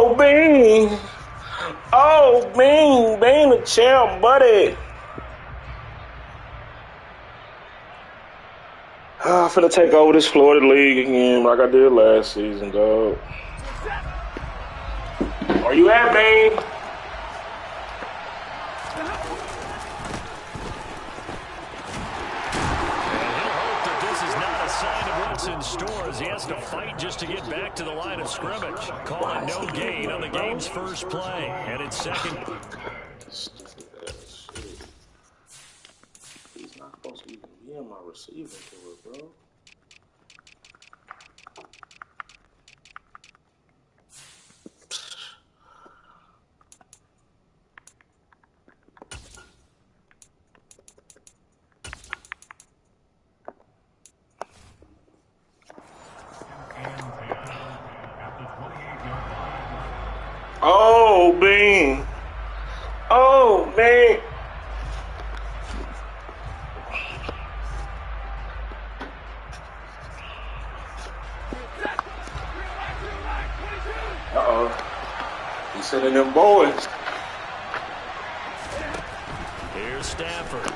Oh, Bean. Oh, Bean. Bean the champ, buddy. I'm finna take over this Florida league again like I did last season, dog. Where you at, Bean? In store as he has to fight just to get back to the line of scrimmage. Call it no gain on the game's first play. And it's second. He's not supposed to even be in my receiving to it, bro. Oh, Bean. Oh, man. Uh-oh. He's sending them boys. Here's Stafford. And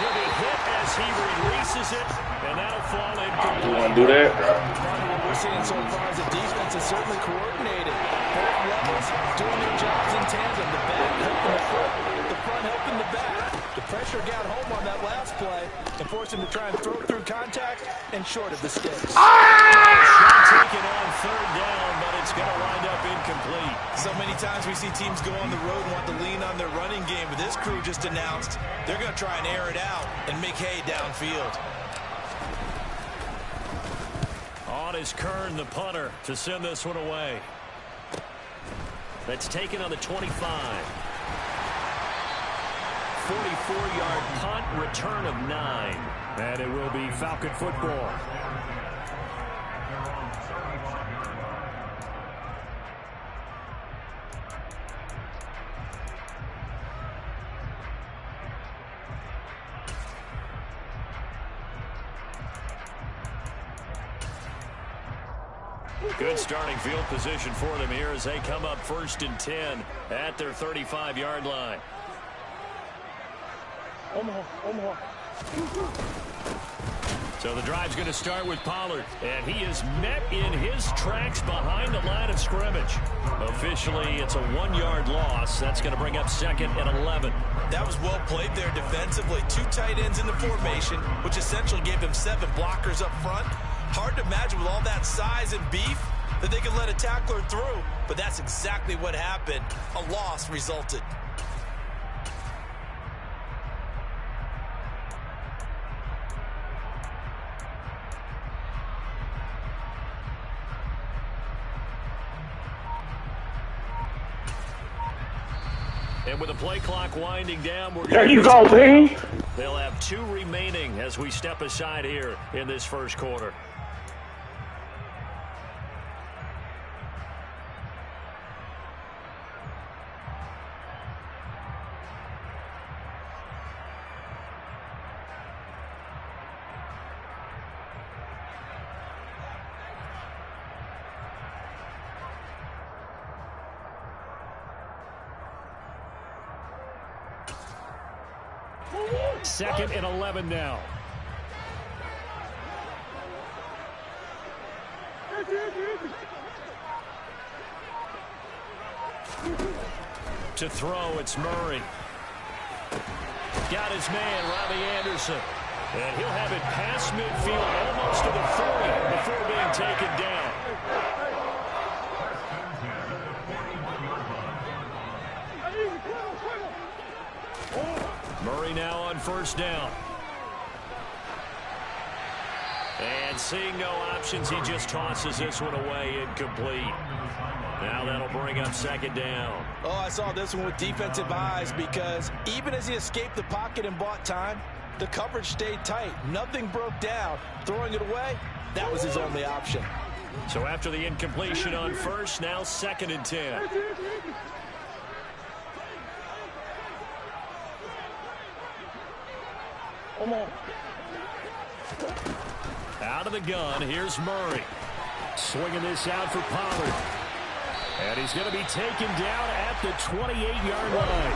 he'll be hit as he releases it, and that'll fall in. You want to do that? What we're seeing so far is the defense is certainly coordinated. Both levels doing their jobs in tandem. The back helping the front helping the back. The pressure got home on that last play and forced him to try and throw through contact and short of the sticks. Taken on third down, but it's going to wind up incomplete. So many times we see teams go on the road and want to lean on their running game, but this crew just announced they're going to try and air it out and make hay downfield. On is Kern, the punter, to send this one away. That's taken on the 25. 44-yard punt, return of 9. And it will be Falcon football. Good starting field position for them here as they come up 1st and 10 at their 35-yard line. Omaha. So the drive's going to start with Pollard, and he is met in his tracks behind the line of scrimmage. Officially, it's a 1-yard loss. That's going to bring up 2nd and 11. That was well played there defensively. 2 tight ends in the formation, which essentially gave them 7 blockers up front. Hard to imagine with all that size and beef that they could let a tackler through, but that's exactly what happened. A loss resulted. And with the play clock winding down, there you go, Bean. They'll have 2 remaining as we step aside here in this first quarter. Second and 11 now. To throw, it's Murray. Got his man, Robbie Anderson. And he'll have it past midfield, almost to the 40 before being taken down. Murray now on 1st down. And seeing no options, he just tosses this one away, incomplete. Now that'll bring up 2nd down. Oh, I saw this one with defensive eyes because even as he escaped the pocket and bought time, the coverage stayed tight. Nothing broke down. Throwing it away, that was his only option. So after the incompletion on 1st, now 2nd and 10. Out of the gun, here's Murray. Swinging this out for Pollard. And he's going to be taken down at the 28-yard line.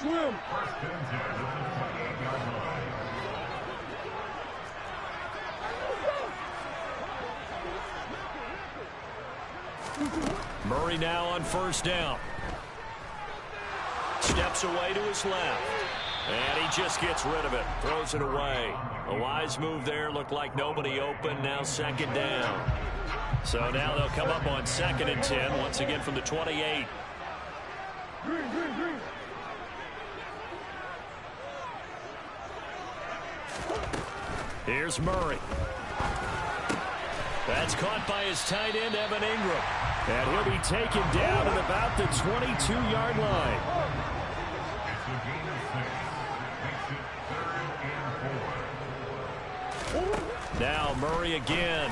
Swim. Murray now on first down. Steps away to his left. And he just gets rid of it. Throws it away. A wise move there. Looked like nobody open. Now second down. So now they'll come up on 2nd and 10. Once again from the 28. Here's Murray. That's caught by his tight end, Evan Ingram. And he'll be taken down at about the 22-yard line. Now Murray again.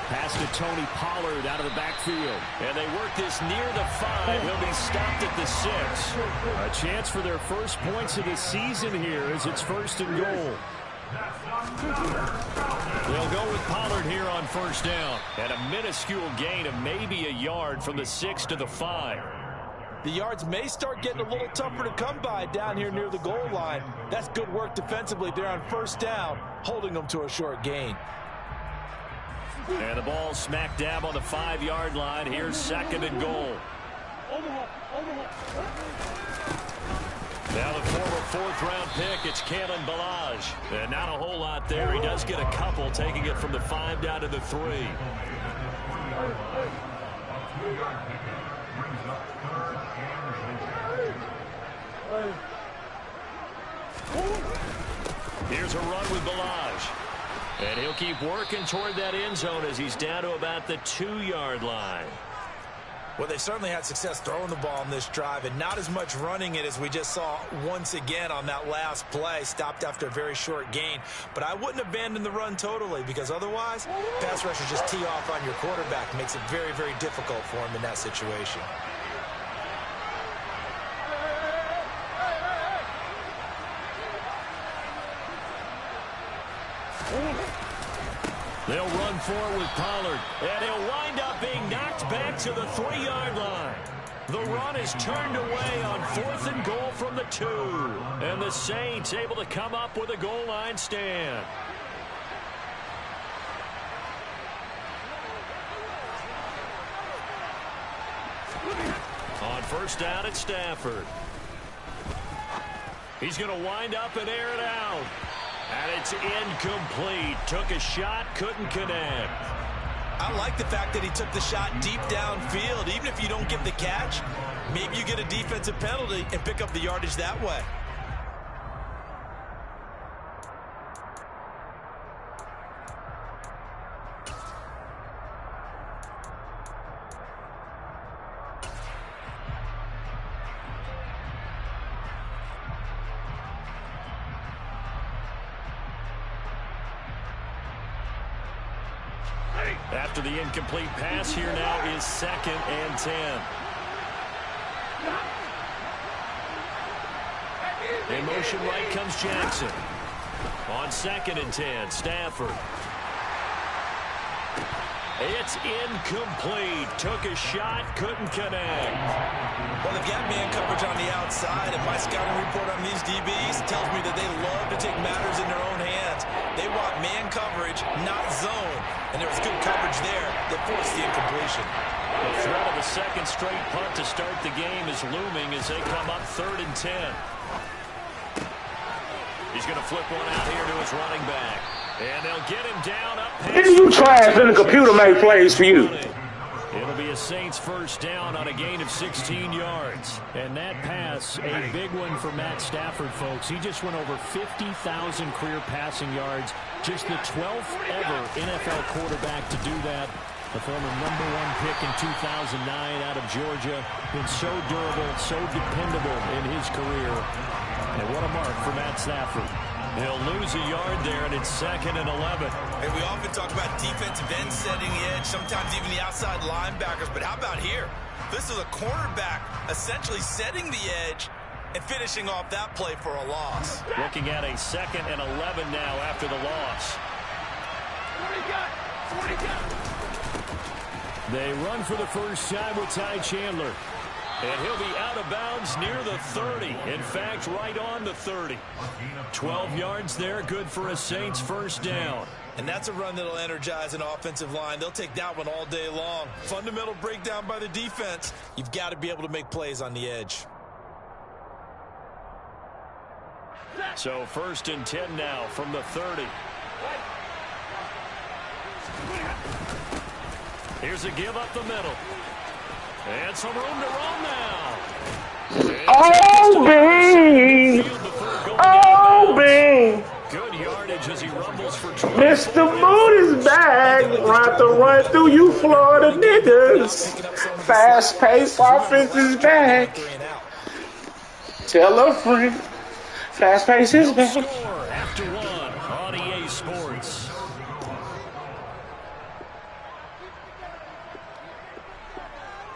Pass to Tony Pollard out of the backfield. And they work this near the 5. He'll be stopped at the 6. A chance for their first points of the season here as it's 1st and goal. They'll go with Pollard here on first down. And a minuscule gain of maybe a yard from the 6 to the 5. The yards may start getting a little tougher to come by down here near the goal line. That's good work defensively there on first down, holding them to a short gain. And the ball smack dab on the 5-yard line. Here's 2nd and goal. Now the former 4th-round pick, it's Kalen Ballage. And not a whole lot there. He does get a couple, taking it from the 5 down to the 3. Here's a run with Ballage. And he'll keep working toward that end zone as he's down to about the 2-yard line. Well, they certainly had success throwing the ball in this drive and not as much running it as we just saw once again on that last play. Stopped after a very short gain. But I wouldn't abandon the run totally because otherwise, pass rushers just tee off on your quarterback. Makes it very, very difficult for him in that situation. They'll run forward with Pollard, and he'll wind up being knocked back to the 3-yard line. The run is turned away on 4th and goal from the 2. And the Saints able to come up with a goal line stand. On first down at Stafford. He's going to wind up and air it out. And it's incomplete. Took a shot, couldn't connect. I like the fact that he took the shot deep downfield. Even if you don't get the catch, maybe you get a defensive penalty and pick up the yardage that way. After the incomplete pass, here now is 2nd and 10. In motion right comes Jackson. On 2nd and 10, Stafford. It's incomplete. Took a shot, couldn't connect. Well, they've got man coverage on the outside, and my scouting report on these DBs tells me that they love to take matters in their own hands. They want man coverage, not zone. And there was good coverage there that forced the incompletion. The threat of a second straight punt to start the game is looming as they come up 3rd and 10. He's going to flip one out here to his running back. And they'll get him down up. You trash and the computer made plays for you. It'll be a Saints first down on a gain of 16 yards. And that pass, a big one for Matt Stafford, folks. He just went over 50,000 career passing yards. Just the 12th ever NFL quarterback to do that. The former #1 pick in 2009 out of Georgia. Been so durable, so dependable in his career. And what a mark for Matt Stafford. He'll lose a yard there, and it's 2nd and 11. And we often talk about defensive ends setting the edge, sometimes even the outside linebackers. But how about here? This is a cornerback essentially setting the edge and finishing off that play for a loss. Looking at a 2nd and 11 now after the loss. They run for the first time with Ty Chandler. And he'll be out of bounds near the 30. In fact, right on the 30. 12 yards there, good for a Saints first down. And that's a run that'll energize an offensive line. They'll take that one all day long. Fundamental breakdown by the defense. You've got to be able to make plays on the edge. So 1st and 10 now from the 30. Here's a give up the middle. And some room to run now. Oh, Bing! Oh, Bing! Good yardage as he rumbles for 12. Mr. Moon is back. Run to run through you Florida niggas. Fast-paced offense is back. Tell a friend. Fast-paced is back. Score after one on EA Sports.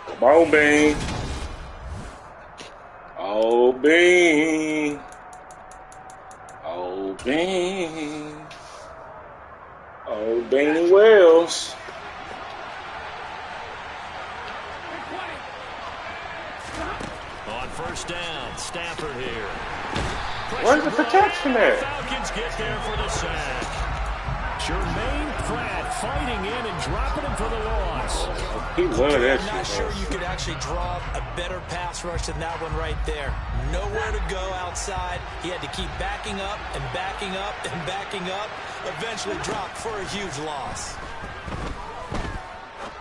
Come on, Bing. Oh, Bing. Oh, Bing. Oh, Bing Wells. On first down, Stafford here. Where's the protection there? Falcons get there for the sack. Jermaine Pratt fighting in and dropping him for the loss. He loved that I'm not shit. sure you could actually draw a better pass rush than that one right there. Nowhere to go outside. He had to keep backing up and backing up and backing up. Eventually dropped for a huge loss.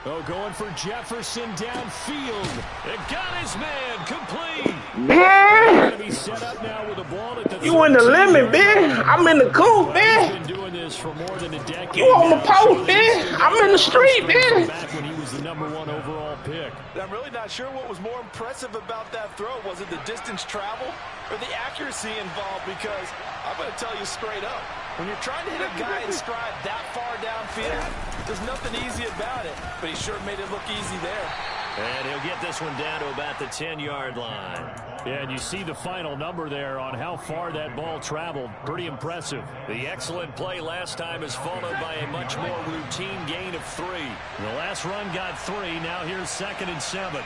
Oh, going for Jefferson downfield. It got his man complete. Man, Be set up now with a ball at the you in the limit, man. I'm in the coop, He's man. been doing this for more than a decade. You on the now. post, man. I'm in the street, man. Back when he was the #1 overall pick. I'm really not sure what was more impressive about that throw. Was it the distance travel or the accuracy involved? Because I'm going to tell you straight up, when you're trying to hit a guy in stride that far downfield, there's nothing easy about it. But he sure made it look easy there. And he'll get this one down to about the 10-yard line. Yeah, and you see the final number there on how far that ball traveled. Pretty impressive. The excellent play last time is followed by a much more routine gain of 3. The last run got 3. Now here's 2nd and 7.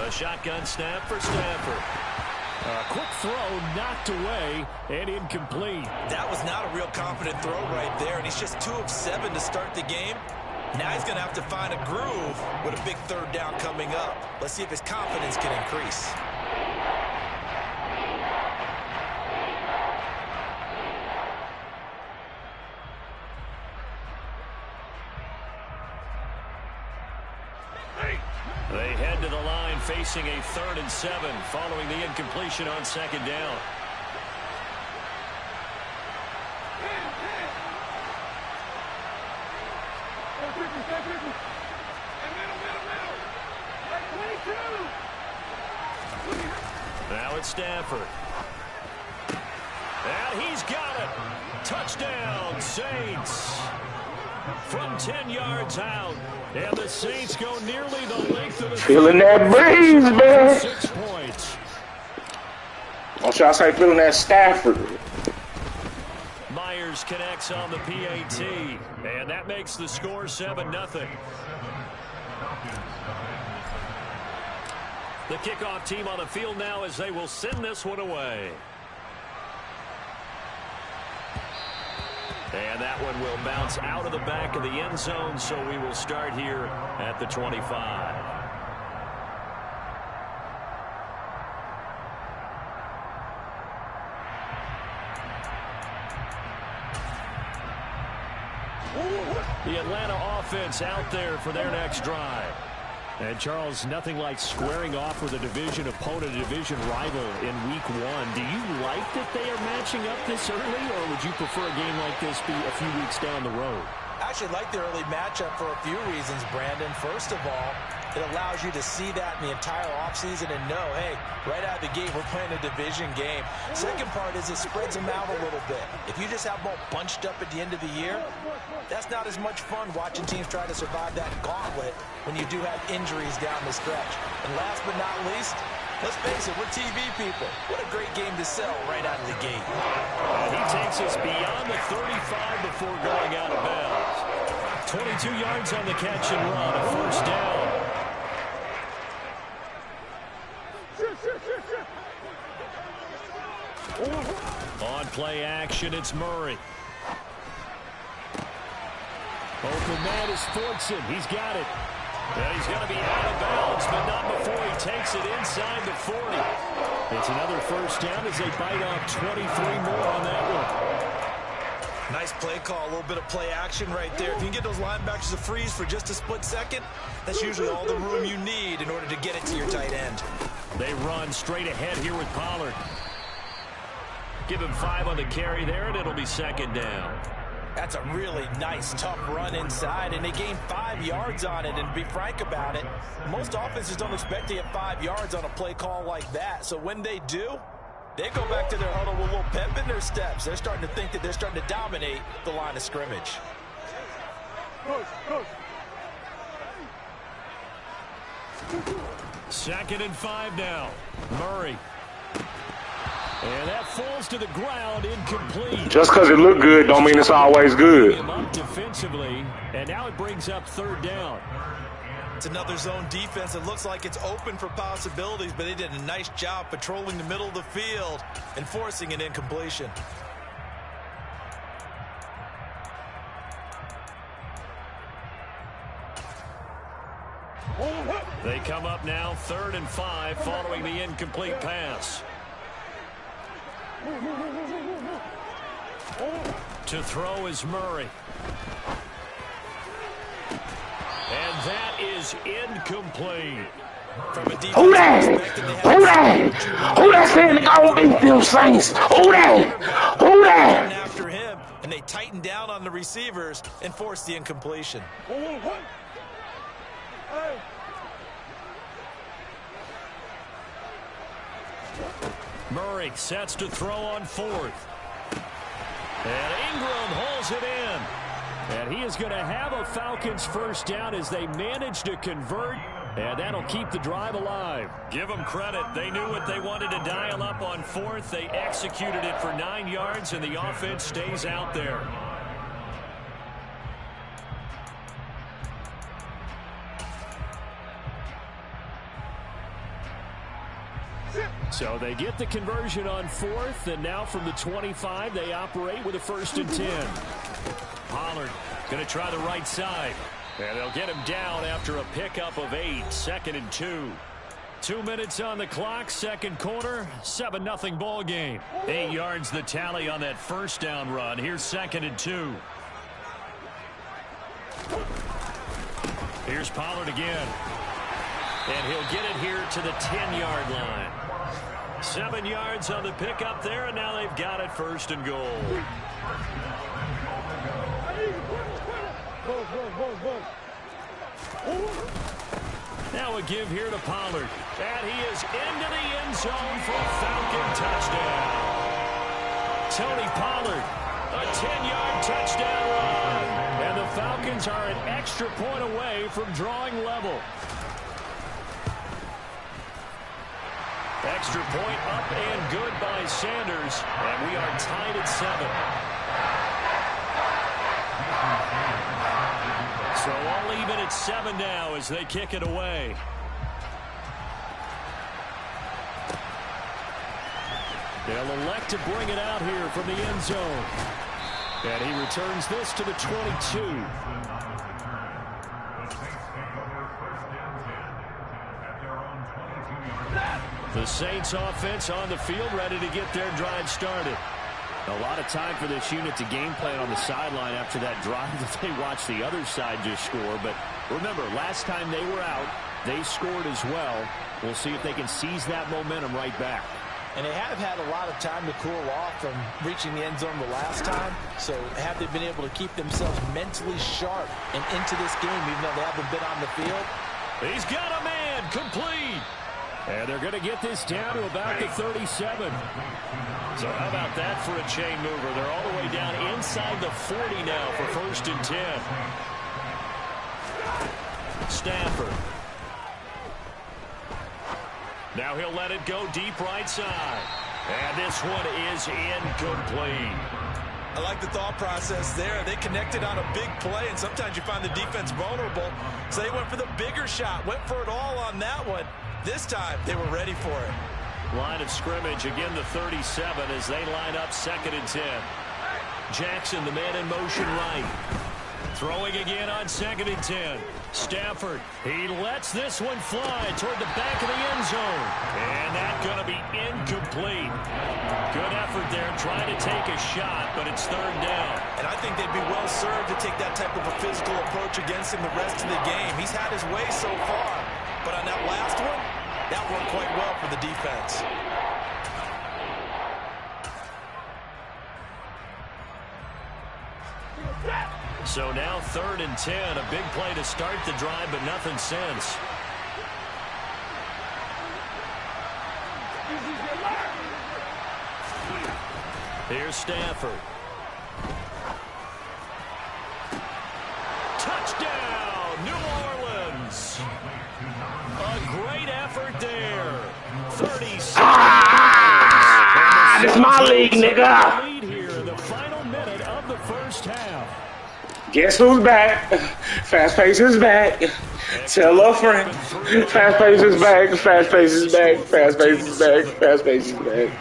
A shotgun snap for Stafford. A quick throw knocked away and incomplete. That was not a real confident throw right there, and he's just 2 of 7 to start the game. Now he's going to have to find a groove with a big 3rd down coming up. Let's see if his confidence can increase. They head to the line facing a 3rd and 7 following the incompletion on 2nd down. Now it's Stafford. And he's got it. Touchdown, Saints. From 10 yards out. And the Saints go nearly the length of the Feeling that breeze, man. 6 points. Don't y'all say feeling that Stafford. Myers connects on the PAT. And that makes the score 7-0. The kickoff team on the field now as they will send this one away. And that one will bounce out of the back of the end zone, so we will start here at the 25. The Atlanta offense out there for their next drive. And, Charles, nothing like squaring off with a division opponent, a division rival in Week 1. Do you like that they are matching up this early, or would you prefer a game like this be a few weeks down the road? I actually like the early matchup for a few reasons, Brandon. First of all, it allows you to see that in the entire offseason and know, hey, right out of the gate, we're playing a division game. Second part is it spreads them out a little bit. If you just have them all bunched up at the end of the year, that's not as much fun watching teams try to survive that gauntlet when you do have injuries down the stretch. And last but not least, Let's face it, we're TV people. What a great game to sell right out of the gate. And he takes us beyond the 35 before going out of bounds. 22 yards on the catch and run, a first down. On play action, it's Murray. Open man is Fortson. He's got it. And he's going to be out of bounds, but not before he takes it inside the 40. It's another first down as they bite off 23 more on that one. Nice play call, a little bit of play action right there. If you can get those linebackers to freeze for just a split second, that's usually all the room you need in order to get it to your tight end. They run straight ahead here with Pollard. Give him 5 on the carry there, and it'll be second down. That's a really nice, tough run inside, and they gained 5 yards on it. And to be frank about it, most offenses don't expect to get 5 yards on a play call like that. So when they do, they go back to their huddle with a little pep in their steps. They're starting to think that they're starting to dominate the line of scrimmage. Second and 5 now. Murray. And that falls to the ground, incomplete. Just because it looked good don't mean it's always good. Him up defensively, and now it brings up third down. It's another zone defense. It looks like it's open for possibilities, but they did a nice job patrolling the middle of the field and forcing an incompletion. They come up now, 3rd and 5, following the incomplete pass. To throw is Murray. And that is incomplete. Who that? Who that? Who that saying they gonna beat them Saints? Who that? Who that? After him, and they tighten down on the receivers and force the incompletion. Murray sets to throw on 4th. And Ingram holds it in. And he is going to have a Falcons first down as they manage to convert. And that'll keep the drive alive. Give them credit. They knew what they wanted to dial up on 4th. They executed it for 9 yards, and the offense stays out there. So they get the conversion on 4th, and now from the 25, they operate with a 1st and 10. Pollard going to try the right side. And they'll get him down after a pickup of 8, 2nd and 2. 2 minutes on the clock, second quarter, 7-0 ball game. 8 yards the tally on that first down run. Here's 2nd and 2. Here's Pollard again. And he'll get it here to the 10-yard line. 7 yards on the pickup there, and now they've got it 1st and goal. Now a give here to Pollard. And he is into the end zone for a Falcon touchdown. Tony Pollard, a 10-yard touchdown run. And the Falcons are an extra point away from drawing level. Extra point up and good by Sanders. And we are tied at 7. So all even at 7 now as they kick it away. They'll elect to bring it out here from the end zone. And he returns this to the 22. The Saints offense on the field, ready to get their drive started. A lot of time for this unit to game plan on the sideline after that drive that they watched the other side just score. But remember, last time they were out, they scored as well. We'll see if they can seize that momentum right back. And they have had a lot of time to cool off from reaching the end zone the last time. So have they been able to keep themselves mentally sharp and into this game, even though they haven't been on the field? He's got a man, complete. And they're going to get this down to about the 37. So how about that for a chain mover? They're all the way down inside the 40 now for 1st and 10. Stafford. Now he'll let it go deep right side. And this one is incomplete. I like the thought process there. They connected on a big play, and sometimes you find the defense vulnerable. So they went for the bigger shot, went for it all on that one. This time, they were ready for it. Line of scrimmage, again the 37 as they line up 2nd and 10. Jackson, the man in motion right. Throwing again on 2nd and 10. Stafford, he lets this one fly toward the back of the end zone. And that's going to be incomplete. Good effort there trying to take a shot, but it's 3rd down. And I think they'd be well served to take that type of a physical approach against him the rest of the game. He's had his way so far, but on that last one, that worked quite well for the defense. So now 3rd and 10, a big play to start the drive, but nothing since. Here's Stafford. Touchdown, New Orleans. A great effort there. 36. This is my league, nigga. Lead here in the final minute of the first half. Guess who's back? Fast Pace is back. Tell a friend. Fast Pace is back. Fast Pace is back. Fast Pace is back. Fast Pace is back.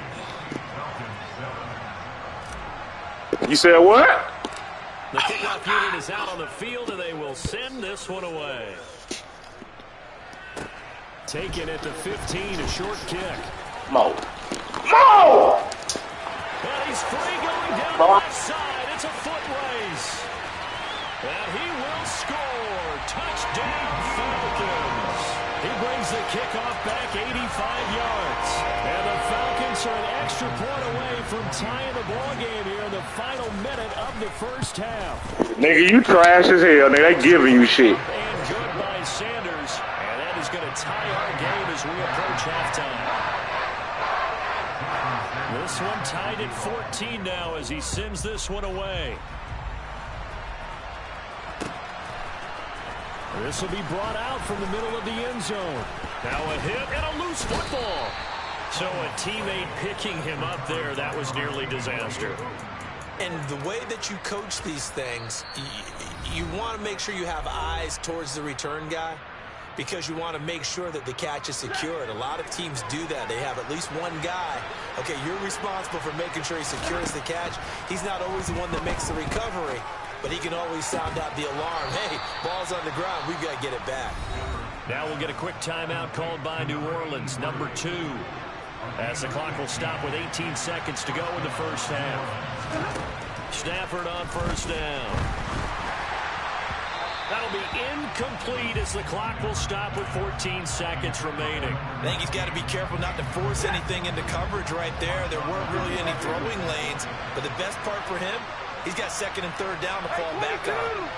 You said what? The kickoff unit is out on the field, and they will send this one away. Taken at the 15, a short kick. Mo. Mo! And he's free going down the left side. It's a foot race. And he will score. Touchdown, Falcons. He brings the kickoff back 85 yards. And the Falcons are an extra point away from tying the ball game here in the final minute of the first half. Nigga, you trash as hell, nigga. They giving you shit. And good by Sanders. And that is going to tie our game as we approach halftime. This one tied at 14 now as he sends this one away. This will be brought out from the middle of the end zone. Now a hit and a loose football. So a teammate picking him up there, that was nearly disaster. And the way that you coach these things, you want to make sure you have eyes towards the return guy because you want to make sure that the catch is secured. A lot of teams do that. They have at least one guy. Okay, you're responsible for making sure he secures the catch. He's not always the one that makes the recovery, but he can always sound out the alarm. Hey, ball's on the ground. We've got to get it back. Now we'll get a quick timeout called by New Orleans, number 2. As the clock will stop with 18 seconds to go in the first half. Stafford on first down. That'll be incomplete as the clock will stop with 14 seconds remaining. I think he's got to be careful not to force anything into coverage right there. There weren't really any throwing lanes, but the best part for him, he's got 2nd and 3rd down to fall back on.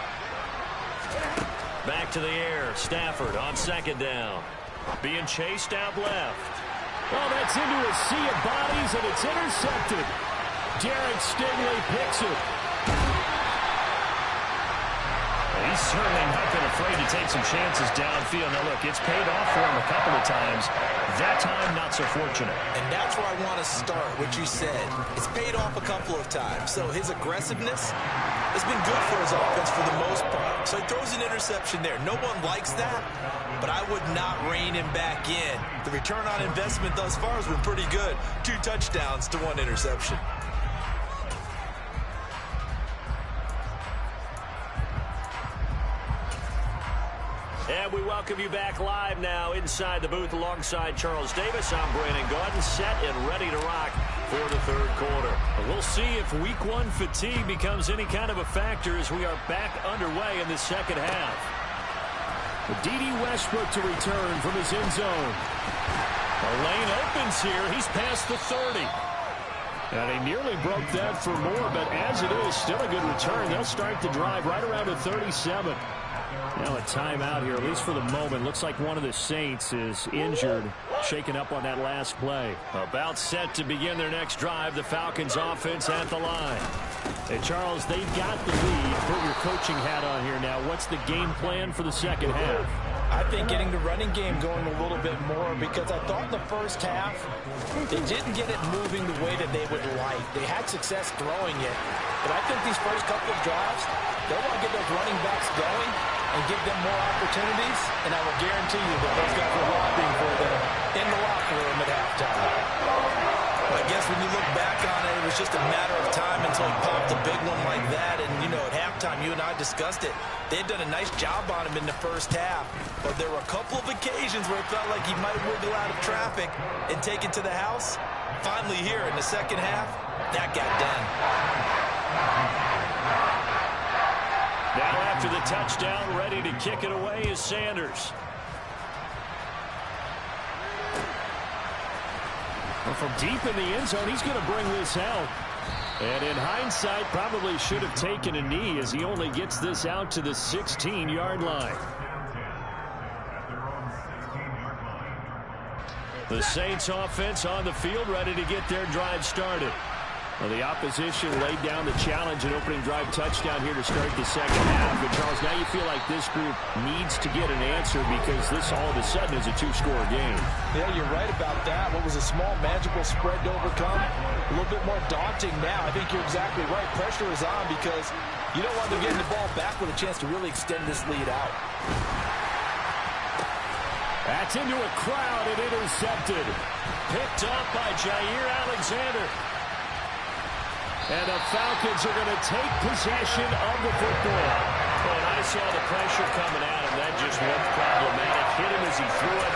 Back to the air. Stafford on 2nd down. Being chased out left. Oh, that's into a sea of bodies, and it's intercepted. Derek Stingley picks it. He's certainly not been afraid to take some chances downfield. Now, look, it's paid off for him a couple of times. That time, not so fortunate. And that's where I want to start, what you said. It's paid off a couple of times. So his aggressiveness has been good for his offense for the most part. So he throws an interception there. No one likes that, but I would not rein him back in. The return on investment thus far has been pretty good. 2 touchdowns to 1 interception. And we welcome you back live now inside the booth alongside Charles Davis. I'm Brandon Gaudin, set and ready to rock for the 3rd quarter. We'll see if week 1 fatigue becomes any kind of a factor as we are back underway in the 2nd half. D.D. Westbrook to return from his end zone. The lane opens here. He's past the 30. And he nearly broke that for more, but as it is, still a good return. They'll start the drive right around the 37. Now a timeout here, at least for the moment. Looks like one of the Saints is injured, shaken up on that last play. About set to begin their next drive, the Falcons offense at the line. Hey, Charles, they've got the lead. Put your coaching hat on here now. What's the game plan for the 2nd half? I think getting the running game going a little bit more, because I thought in the first half they didn't get it moving the way that they would like. They had success throwing it, but I think these first couple of drives, they'll want to get those running backs going and give them more opportunities, and I will guarantee you that those guys were lobbying for them in the locker room at halftime. I guess when you look back on it, it was just a matter of time until he popped a big one like that. And, you know, at halftime, you and I discussed it. They had done a nice job on him in the first half. But there were a couple of occasions where it felt like he might wiggle out of traffic and take it to the house. Finally here in the second half, that got done. Now after the touchdown, ready to kick it away is Sanders. From deep in the end zone, he's going to bring this out. And in hindsight, probably should have taken a knee as he only gets this out to the 16-yard line. The Saints offense on the field, ready to get their drive started. Well, the opposition laid down the challenge and opening drive touchdown here to start the second half. And Charles, now you feel like this group needs to get an answer because this all of a sudden is a two-score game. Yeah, you're right about that. What was a small, manageable spread to overcome, a little bit more daunting now. I think you're exactly right. Pressure is on because you don't want them getting the ball back with a chance to really extend this lead out. That's into a crowd and intercepted. Picked up by Jair Alexander. And the Falcons are going to take possession of the football. And I saw the pressure coming at him. That just looked problematic. Hit him as he threw it,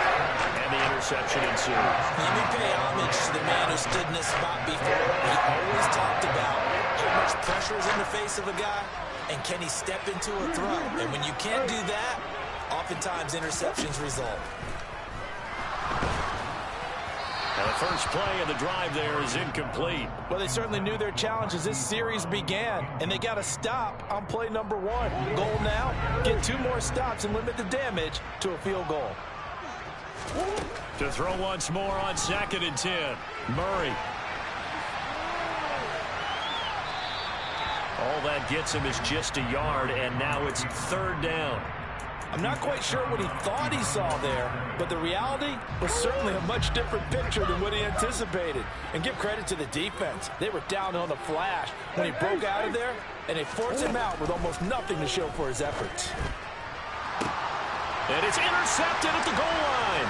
and the interception ensued. Let me pay homage to the man who stood in this spot before. He always talked about how much pressure is in the face of a guy, and can he step into a throw. And when you can't do that, oftentimes interceptions result. And the first play of the drive there is incomplete. Well, they certainly knew their challenge as this series began, and they got to stop on play number one. Goal now, get 2 more stops and limit the damage to a field goal. To throw once more on 2nd and 10. Murray. All that gets him is just a yard, and now it's 3rd down. I'm not quite sure what he thought he saw there, but the reality was certainly a much different picture than what he anticipated. And give credit to the defense. They were down on the flash when he broke out of there, and they forced him out with almost nothing to show for his efforts. And it's intercepted at the goal line.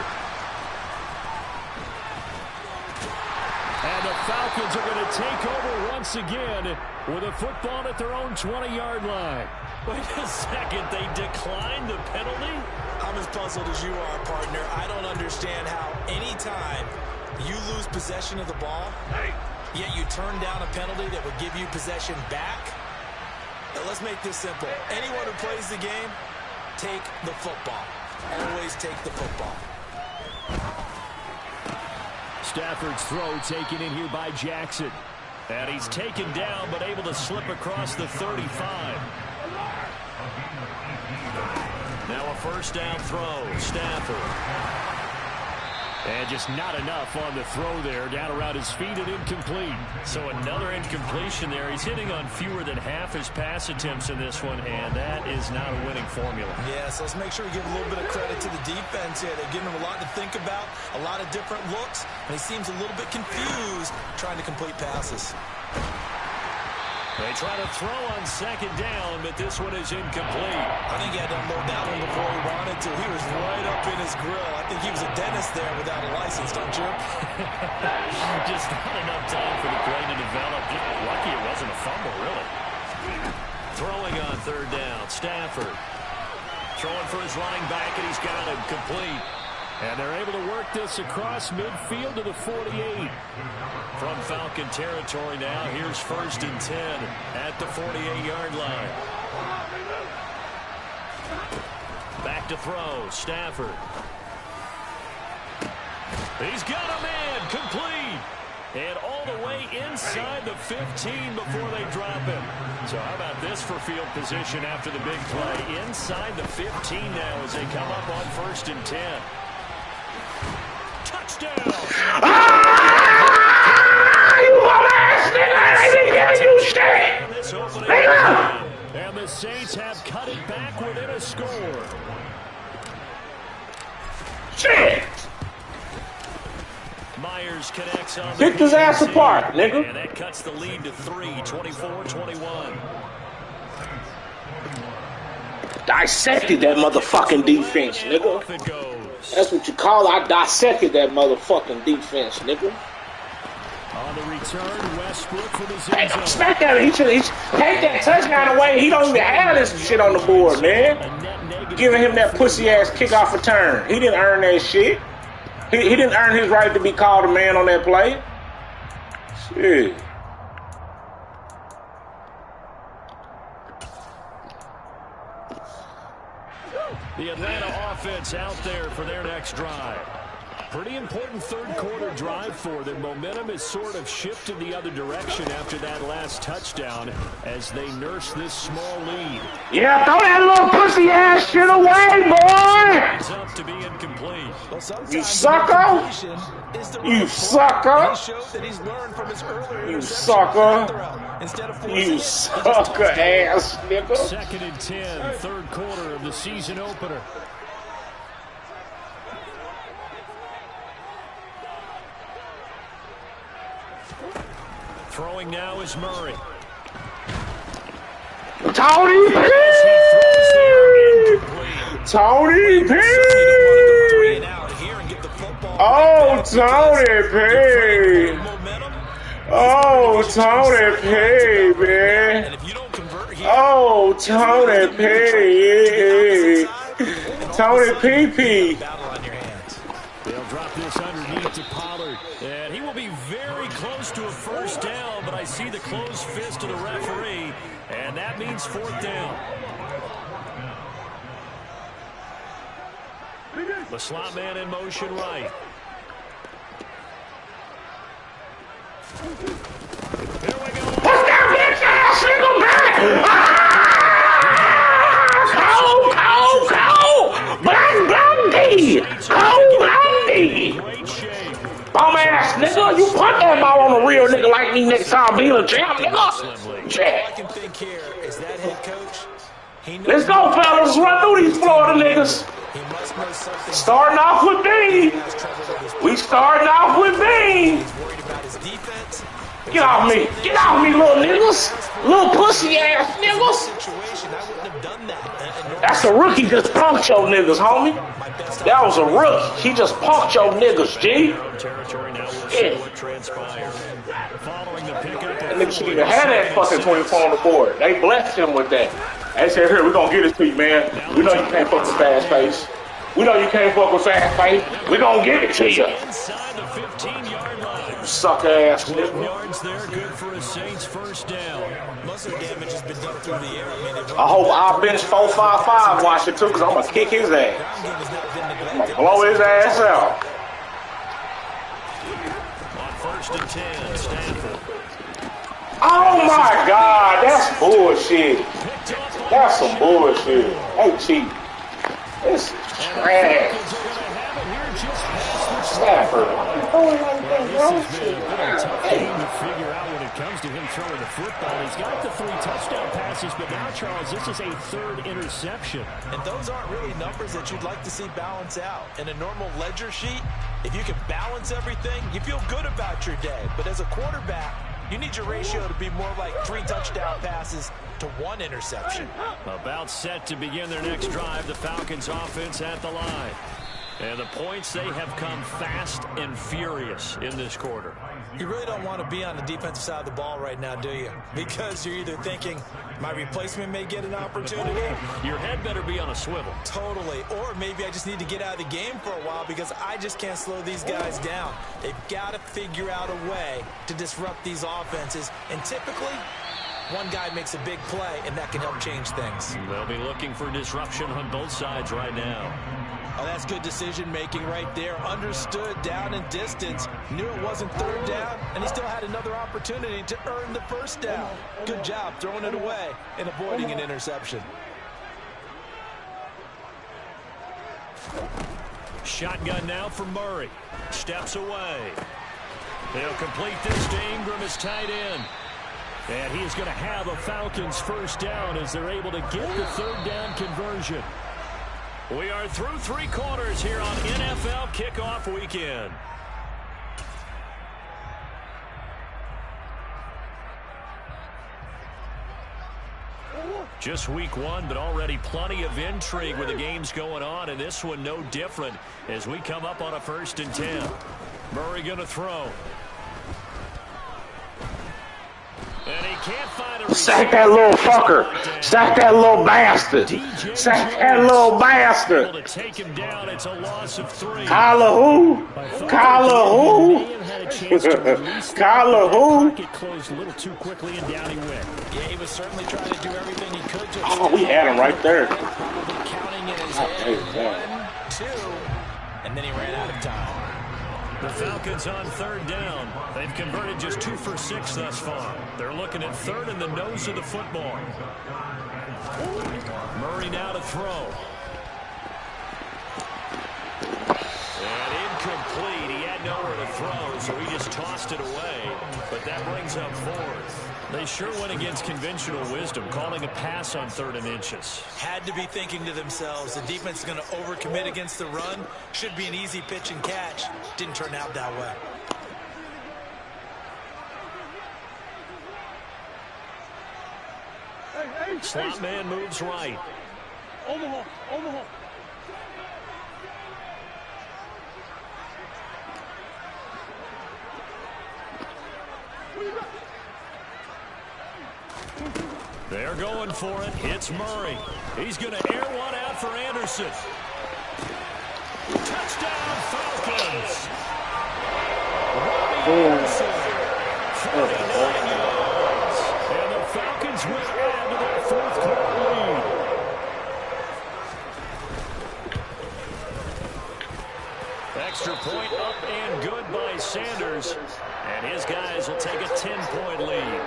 And the Falcons are going to take over once again with a football at their own 20-yard line. Wait a second, they declined the penalty? I'm as puzzled as you are, partner. I don't understand how any time you lose possession of the ball, yet you turn down a penalty that would give you possession back. Now, let's make this simple. Anyone who plays the game, take the football. Always take the football. Stafford's throw taken in here by Jackson. And he's taken down, but able to slip across the 35. Now a 1st down throw. Stafford. And just not enough on the throw there. Down around his feet and incomplete. So another incompletion there. He's hitting on fewer than half his pass attempts in this one, and that is not a winning formula. Yeah, so let's make sure we give a little bit of credit to the defense here. They're giving him a lot to think about, a lot of different looks, and he seems a little bit confused trying to complete passes. They try to throw on 2nd down, but this one is incomplete. I think he had to unload that one before he wanted to. He was right up in his grill. I think he was a dentist there without a license, don't you? Just not enough time for the play to develop. Lucky it wasn't a fumble, really. Throwing on 3rd down, Stafford. Throwing for his running back, and he's got him complete. And they're able to work this across midfield to the 48. From Falcon territory now, here's 1st and 10 at the 48-yard line. Back to throw, Stafford. He's got a man, complete. And all the way inside the 15 before they drop him. So how about this for field position after the big play? Inside the 15 now as they come up on 1st and 10. Touchdown! And the Saints have cut it back within a score. Rivers connects on Pick his ass apart, nigga. And that cuts the lead to 3, 24-21. Dissected that motherfucking defense, nigga. Off it goes. That's what you call it. I dissected that motherfucking defense, nigga. On the return, Westbrook for the Hey, zone. smack that. He should take that touchdown away. He don't even have this shit on the board, man. Giving him that pussy ass kickoff return. He didn't earn that shit. He didn't earn his right to be called a man on that play. Shit. The Atlanta offense out there for their next drive. Pretty important third quarter drive for them. Momentum has sort of shifted the other direction after that last touchdown as they nurse this small lead. Yeah, throw that little pussy ass shit away, boy! It's up to be incomplete. You sucker! You sucker! You sucker! You sucker ass nigga! 2nd and 10, third quarter of the season opener. Throwing now is Murray. Tony P! Tony P! Oh, Tony P! Oh, Tony P, man! Oh, Tony P! Tony P. They'll drop this underneath to Pollard. And he will be very close to a first down, but I see the closed fist of the referee, and that means 4th down. The slot man in motion right. Here we go. What's that bitch ass nigga back? Great shape. Bum ass nigga, you put that ball on a real nigga like me next time being a champ, nigga. All Yeah. I can think here is that head coach, he knows Let's go, fellas. Run through these Florida niggas. he must know something. Starting off with me. Has trouble with his We starting off with me. He's worried about his defense. Get off me. Get off me, little niggas. Little pussy ass niggas. Situation, I wouldn't have done that. That's a rookie just punked your niggas, homie. That was a rookie. He just punked your niggas, G. Territory now. We'll Yeah. see what transpires. Following the pickup. That nigga should even have that fucking 24 on the board. They blessed him with that. They said, here, we're going to get it to you, man. We know you can't fuck with fast pace. We know you can't fuck with fast pace. We're going to give it to you. Inside the 15-yard line. Suck ass 12 nigga. yards there, good for a Saints first down. Most of the damage has been done through the air. I hope our bench 455 watch it too, because I'm going to kick his ass. I'm going to blow his ass out. On 1st and 10, Stanford. Oh my God, that's bullshit. That's some bullshit. Hey, Chief. This is trash. Stafford. To figure out when it comes to him throwing the football. He's got the 3 touchdown passes, but now, Charles, this is a 3rd interception. And those aren't really numbers that you'd like to see balance out. In a normal ledger sheet, if you can balance everything, you feel good about your day. But as a quarterback, you need your ratio to be more like 3 touchdown passes to 1 interception. About set to begin their next drive, the Falcons offense at the line. And the points, they have come fast and furious in this quarter. You really don't want to be on the defensive side of the ball right now, do you? Because you're either thinking, my replacement may get an opportunity. Your head better be on a swivel. Totally. Or maybe I just need to get out of the game for a while because I just can't slow these guys down. They've got to figure out a way to disrupt these offenses. And typically, one guy makes a big play, and that can help change things. They'll be looking for disruption on both sides right now. Oh, that's good decision-making right there. Understood down and distance. Knew it wasn't 3rd down, and he still had another opportunity to earn the 1st down. Good job throwing it away and avoiding an interception. Shotgun now for Murray. Steps away. They'll complete this to Ingram as tight end. And he's going to have a Falcons 1st down as they're able to get the 3rd down conversion. We are through 3 quarters here on NFL Kickoff Weekend. Just week one, but already plenty of intrigue with the games going on, and this one no different as we come up on a 1st and 10. Murray going to throw. And he can't find a sack that little fucker. Sack that little bastard. Sack that little bastard. Able to take him down. It's a loss of 3. Kyler who? Kyler who? Kyler who? Pocket closed a little too quickly, and down he went. Yeah, he was certainly trying to do everything he could to. Oh, we had him right there. Probably counting in his head. 1, 2, and then he ran out of time. The Falcons on 3rd down. They've converted just 2 for 6 thus far. They're looking at 3rd in the nose of the football. Murray now to throw. And incomplete. He had nowhere to throw, so he just tossed it away. But that brings up 4th. They sure went against conventional wisdom, calling a pass on 3rd and inches. Had to be thinking to themselves, the defense is going to overcommit against the run. Should be an easy pitch and catch. Didn't turn out that way. Slot man moves right. Omaha. They're going for it. It's Murray. He's going to air one out for Anderson. Touchdown, Falcons. Anderson, 49 yards. And the Falcons will add to their 4th quarter lead. Extra point up and good by Sanders. And his guys will take a 10-point lead.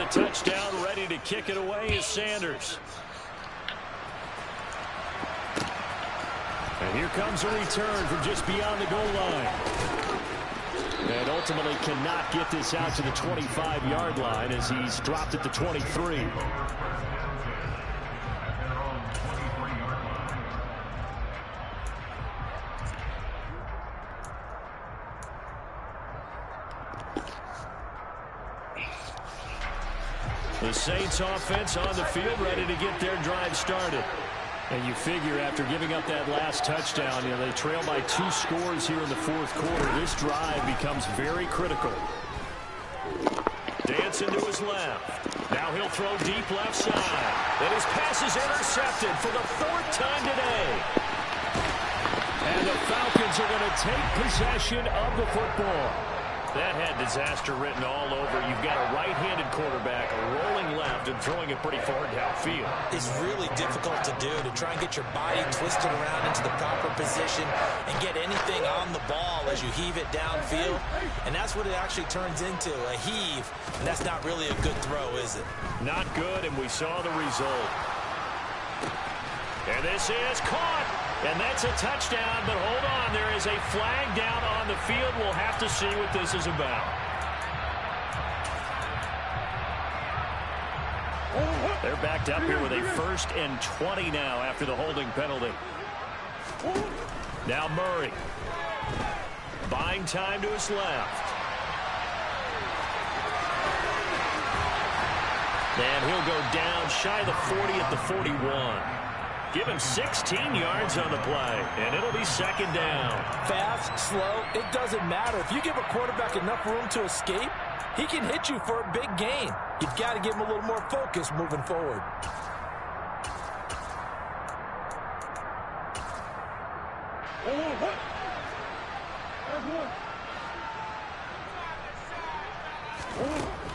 Touchdown, ready to kick it away is Sanders. And here comes a return from just beyond the goal line. And ultimately cannot get this out to the 25-yard line as he's dropped at the 23. The Saints offense on the field, ready to get their drive started. And you figure after giving up that last touchdown, they trail by 2 scores here in the 4th quarter. This drive becomes very critical. Dancing to his left. Now he'll throw deep left side. And his pass is intercepted for the 4th time today. And the Falcons are going to take possession of the football. That had disaster written all over. You've got a right-handed quarterback, a rolling left, and throwing it pretty far downfield. It's really difficult to do, to try and get your body twisted around into the proper position and get anything on the ball as you heave it downfield. And that's what it actually turns into, a heave. And that's not really a good throw, is it? Not good, and we saw the result. And this is caught. And that's a touchdown, but hold on. There is a flag down on the field. We'll have to see what this is about. They're backed up here with a 1st and 20 now after the holding penalty. Now Murray. Buying time to his left. And he'll go down shy of the 40 at the 41. Give him 16 yards on the play, and it'll be 2nd down. Fast, slow, it doesn't matter. If you give a quarterback enough room to escape, he can hit you for a big gain. You've got to give him a little more focus moving forward.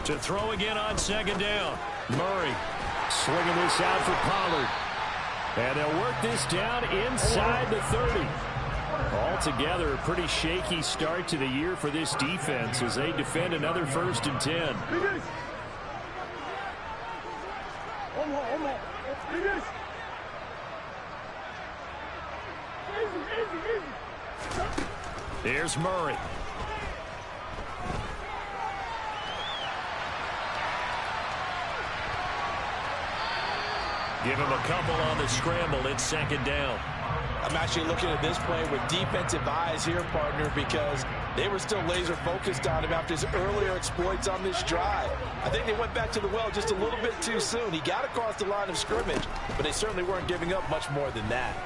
To throw again on 2nd down. Murray swinging this out for Pollard. And they'll work this down inside the 30. Altogether, a pretty shaky start to the year for this defense as they defend another 1st and 10. Here's Murray. Give him a couple on the scramble. It's 2nd down. I'm actually looking at this play with defensive eyes here, partner, because they were still laser focused on him after his earlier exploits on this drive. I think they went back to the well just a little bit too soon. He got across the line of scrimmage, but they certainly weren't giving up much more than that.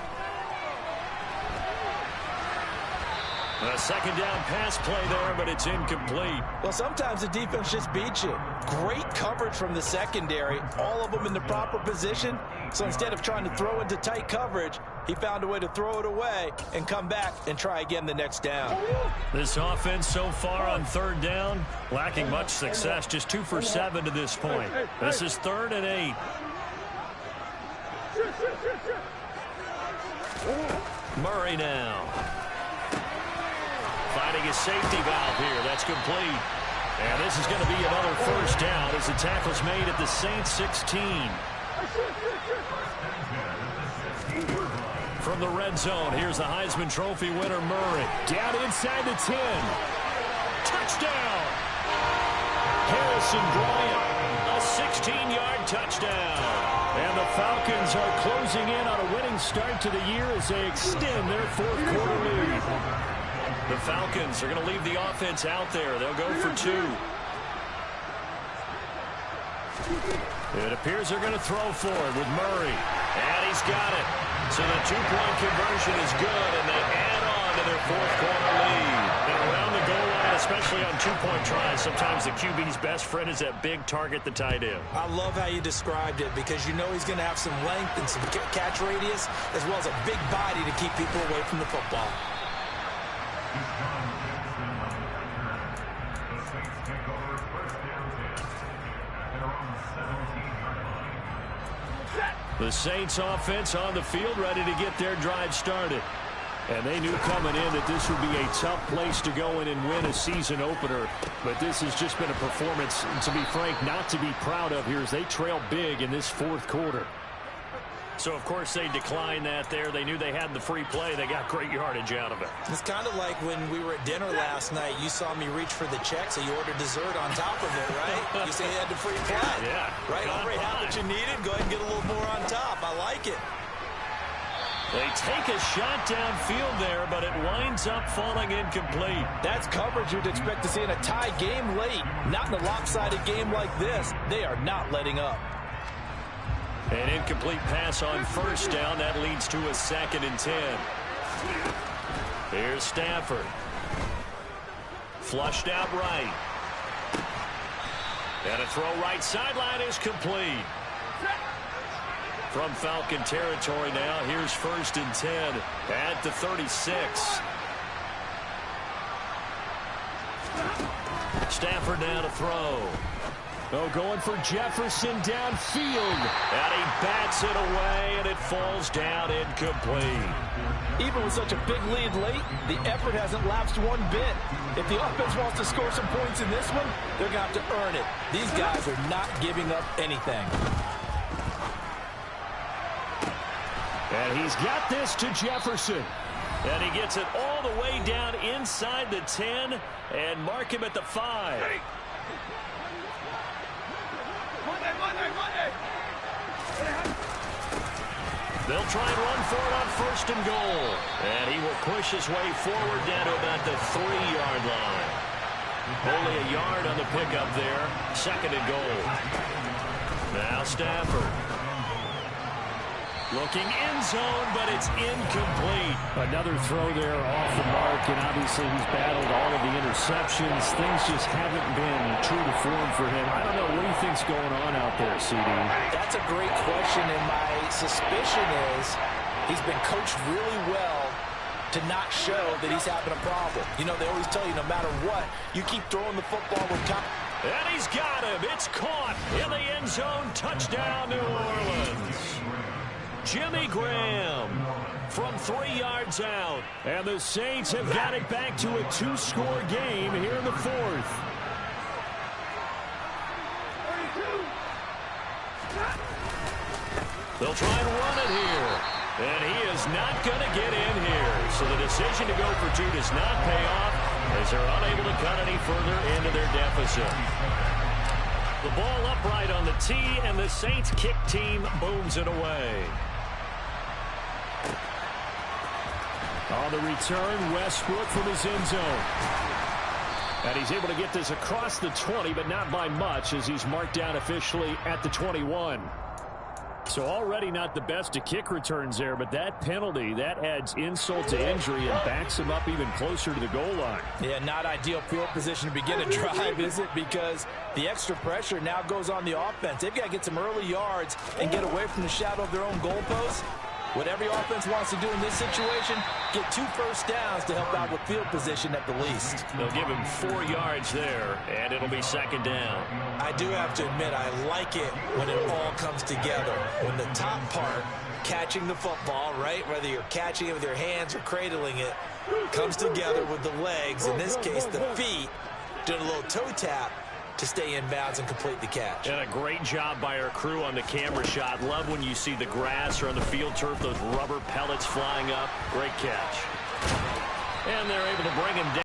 A second down pass play there, but it's incomplete. Well, sometimes the defense just beats you. Great coverage from the secondary, all of them in the proper position. So instead of trying to throw into tight coverage, he found a way to throw it away and come back and try again the next down. This offense so far on third down, lacking much success, just 2 for 7 to this point. This is 3rd and 8. Murray now. Finding his safety valve here. That's complete. And this is going to be another first down as the tackle's made at the Saints 16. From the red zone, here's the Heisman Trophy winner, Murray. Down inside the 10. Touchdown! Harrison Bryant, a 16-yard touchdown. And the Falcons are closing in on a winning start to the year as they extend their fourth-quarter lead. The Falcons are going to leave the offense out there. They'll go for 2. It appears they're going to throw for it with Murray. And he's got it. So the 2-point conversion is good, and they add on to their fourth-quarter lead. And around the goal line, especially on 2-point tries, sometimes the QB's best friend is that big target, the tight end. I love how you described it because you know he's going to have some length and some catch radius as well as a big body to keep people away from the football. The Saints offense on the field ready to get their drive started. And they knew coming in that this would be a tough place to go in and win a season opener. But this has just been a performance, to be frank, not to be proud of here as they trail big in this fourth quarter. So, of course, they declined that there. They knew they had the free play. They got great yardage out of it. It's kind of like when we were at dinner last night. You saw me reach for the check, so you ordered dessert on top of it, right? You say you had the free play. Yeah. Right? Already had what you needed. Go ahead and get a little more on top. I like it. They take a shot downfield there, but it winds up falling incomplete. That's coverage you'd expect to see in a tie game late. Not in a lopsided game like this. They are not letting up. An incomplete pass on first down. That leads to a 2nd and 10. Here's Stafford. Flushed out right. And a throw right sideline is complete. From Falcon territory now, here's 1st and 10 at the 36. Stafford now to throw. Oh, going for Jefferson downfield. And he bats it away, and it falls down incomplete. Even with such a big lead late, the effort hasn't lapsed one bit. If the offense wants to score some points in this one, they're going to have to earn it. These guys are not giving up anything. And he's got this to Jefferson. And he gets it all the way down inside the 10 and mark him at the 5. They'll try and run for it on 1st and goal. And he will push his way forward down to about the 3-yard line. Only a yard on the pickup there. 2nd and goal. Now Stafford. Looking end zone, but it's incomplete. Another throw there off the mark, and obviously he's battled all of the interceptions. Things just haven't been true to form for him. I don't know. What do you think's going on out there, CD? That's a great question, and my suspicion is he's been coached really well to not show that he's having a problem. You know, they always tell you no matter what, you keep throwing the football with confidence. And he's got him. It's caught in the end zone. Touchdown, New Orleans. Jimmy Graham from 3 yards out. And the Saints have got it back to a 2-score game here in the 4th. They'll try and run it here. And he is not going to get in here. So the decision to go for 2 does not pay off as they're unable to cut any further into their deficit. The ball upright on the tee, and the Saints kick team booms it away. On the return, Westbrook from his end zone. And he's able to get this across the 20, but not by much, as he's marked down officially at the 21. So already not the best of kick returns there, but that penalty, that adds insult to injury and backs him up even closer to the goal line. Yeah, not ideal field position to begin a drive, is it? Because the extra pressure now goes on the offense. They've got to get some early yards and get away from the shadow of their own goalposts. What every offense wants to do in this situation, get 2 first downs to help out with field position at the least. They'll give him 4 yards there, and it'll be second down. I do have to admit, I like it when it all comes together. When the top part, catching the football, right, whether you're catching it with your hands or cradling it, comes together with the legs, in this case the feet, doing a little toe tap to stay in bounds and complete the catch. And a great job by our crew on the camera shot. Love when you see the grass or on the field turf, those rubber pellets flying up. Great catch. And they're able to bring him down.